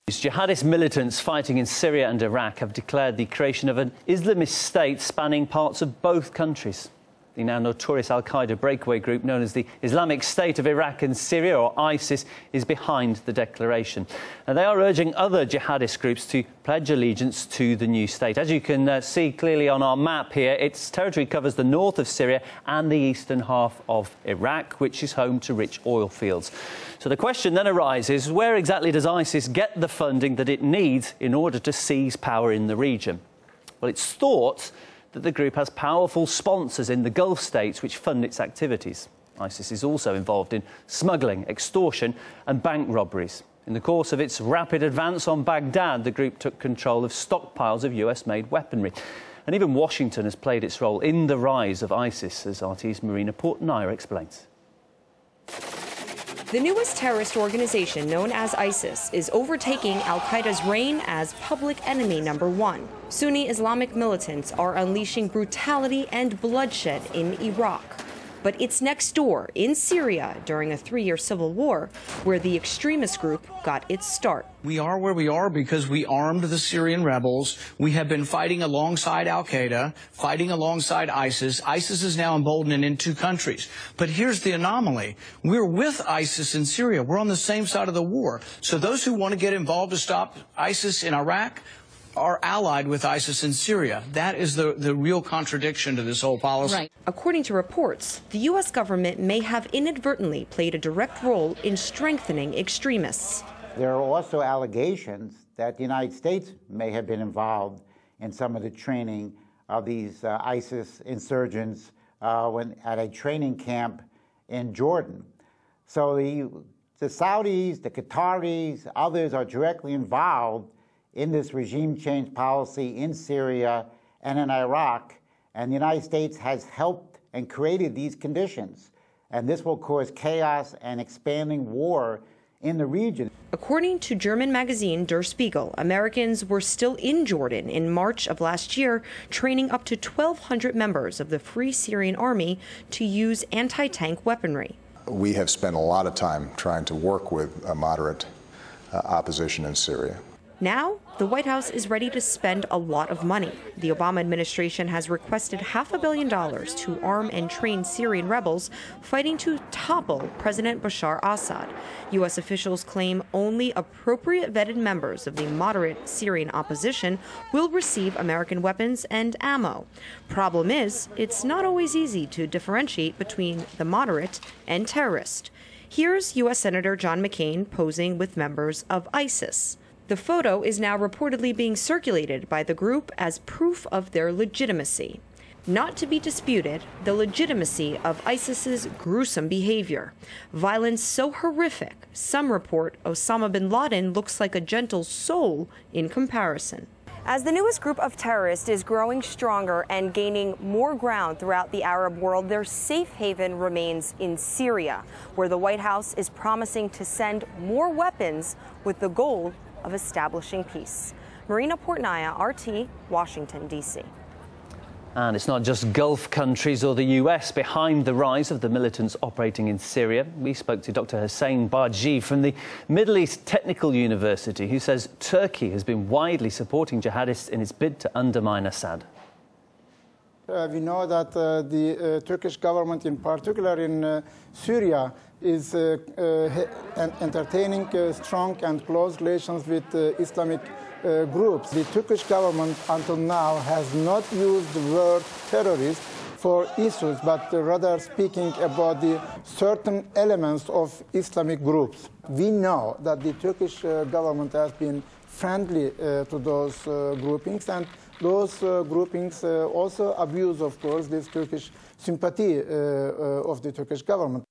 Jihadist militants fighting in Syria and Iraq have declared the creation of an Islamist state spanning parts of both countries. The now notorious al-Qaeda breakaway group known as the Islamic State of Iraq and Syria, or ISIS, is behind the declaration. And they are urging other jihadist groups to pledge allegiance to the new state. As you can see clearly on our map here, its territory covers the north of Syria and the eastern half of Iraq, which is home to rich oil fields. So the question then arises, where exactly does ISIS get the funding that it needs in order to seize power in the region? Well, it's thought that the group has powerful sponsors in the Gulf states which fund its activities. ISIS is also involved in smuggling, extortion and bank robberies. In the course of its rapid advance on Baghdad, the group took control of stockpiles of US-made weaponry. And even Washington has played its role in the rise of ISIS, as RT's Marina Portnaya explains. The newest terrorist organization, known as ISIS, is overtaking al-Qaeda's reign as public enemy #1. Sunni Islamic militants are unleashing brutality and bloodshed in Iraq. But it's next door, in Syria, during a 3-year civil war, where the extremist group got its start. We are where we are because we armed the Syrian rebels. We have been fighting alongside al-Qaeda, fighting alongside ISIS. ISIS is now emboldened in 2 countries. But here's the anomaly. We're with ISIS in Syria. We're on the same side of the war. So those who want to get involved to stop ISIS in Iraq are allied with ISIS in Syria. That is the real contradiction to this whole policy. Right. According to reports, the U.S. government may have inadvertently played a direct role in strengthening extremists. There are also allegations that the United States may have been involved in some of the training of these ISIS insurgents at a training camp in Jordan. So the Saudis, the Qataris, others are directly involved in this regime change policy in Syria and in Iraq, and the United States has helped and created these conditions. And this will cause chaos and expanding war in the region. According to German magazine Der Spiegel, Americans were still in Jordan in March of last year, training up to 1,200 members of the Free Syrian Army to use anti-tank weaponry. We have spent a lot of time trying to work with a moderate opposition in Syria. Now, the White House is ready to spend a lot of money. The Obama administration has requested $500 million to arm and train Syrian rebels fighting to topple President Bashar Assad. U.S. officials claim only appropriate vetted members of the moderate Syrian opposition will receive American weapons and ammo. Problem is, it's not always easy to differentiate between the moderate and terrorist. Here's U.S. Senator John McCain posing with members of ISIS. The photo is now reportedly being circulated by the group as proof of their legitimacy. Not to be disputed, the legitimacy of ISIS's gruesome behavior. Violence so horrific, some report Osama bin Laden looks like a gentle soul in comparison. As the newest group of terrorists is growing stronger and gaining more ground throughout the Arab world, their safe haven remains in Syria, where the White House is promising to send more weapons with the goal of establishing peace. Marina Portnaya, RT, Washington, D.C. And it's not just Gulf countries or the US behind the rise of the militants operating in Syria. We spoke to Dr. Hussein Barji from the Middle East Technical University, who says Turkey has been widely supporting jihadists in its bid to undermine Assad. We know that the Turkish government, in particular in Syria, is entertaining strong and close relations with Islamic groups. The Turkish government until now has not used the word terrorist for issues, but rather speaking about the certain elements of Islamic groups. We know that the Turkish government has been friendly to those groupings, and those groupings also abuse, of course, this Turkish sympathy of the Turkish government.